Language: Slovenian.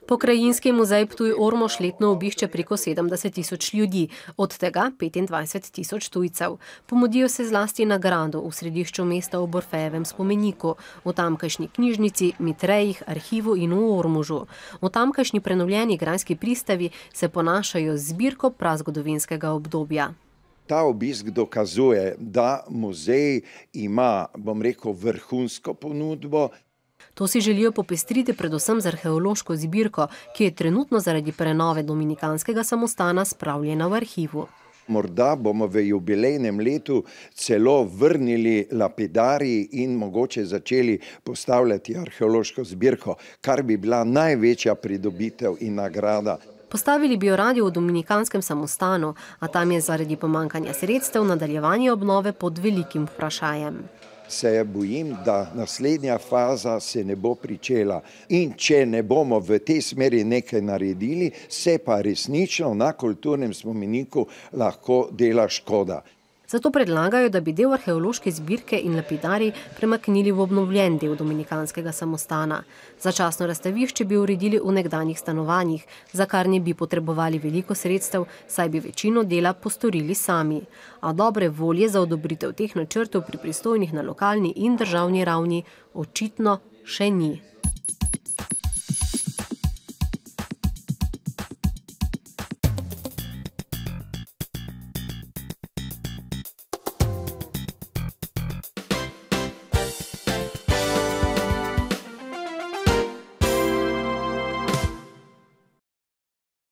Pokrajinski muzej Ptuj-Ormož letno obišče preko 70.000 ljudi, od tega 25.000 tujcev. Pomodijo se zlasti na gradu v središču mesta ob Orfejevem spomeniku, v tamkajšnji knjižnici, mitrejih, arhivu in v Ormožu. V tamkajšnji prenovljeni grajski pristavi se ponašajo z zbirko prazgodovinskega obdobja. Ta obisk dokazuje, da muzej ima, bom rekel, vrhunsko ponudbo. To si želijo popestriti predvsem z arheološko zbirko, ki je trenutno zaradi prenove dominikanskega samostana spravljena v arhivu. Morda bomo v jubilejnem letu celo vrnili lapidarij in mogoče začeli postavljati arheološko zbirko, kar bi bila največja pridobitev in nagrada. Postavili bi jo radi v dominikanskem samostanu, a tam je zaradi pomanjkanja sredstev nadaljevanje obnove pod velikim vprašajem. Se bojim, da naslednja faza se ne bo pričela. In če ne bomo v tej smeri nekaj naredili, se pa resnično na kulturnem spomeniku lahko dela škoda. Zato predlagajo, da bi del arheološke zbirke in lapidarij premaknili v obnovljen del dominikanskega samostana. Začasno razstavišče bi uredili v nekdanjih stanovanjih, za kar ne bi potrebovali veliko sredstev, saj bi večino dela postorili sami. A dobre volje za odobritev teh načrtov pri pristojnih na lokalni in državni ravni očitno še ni.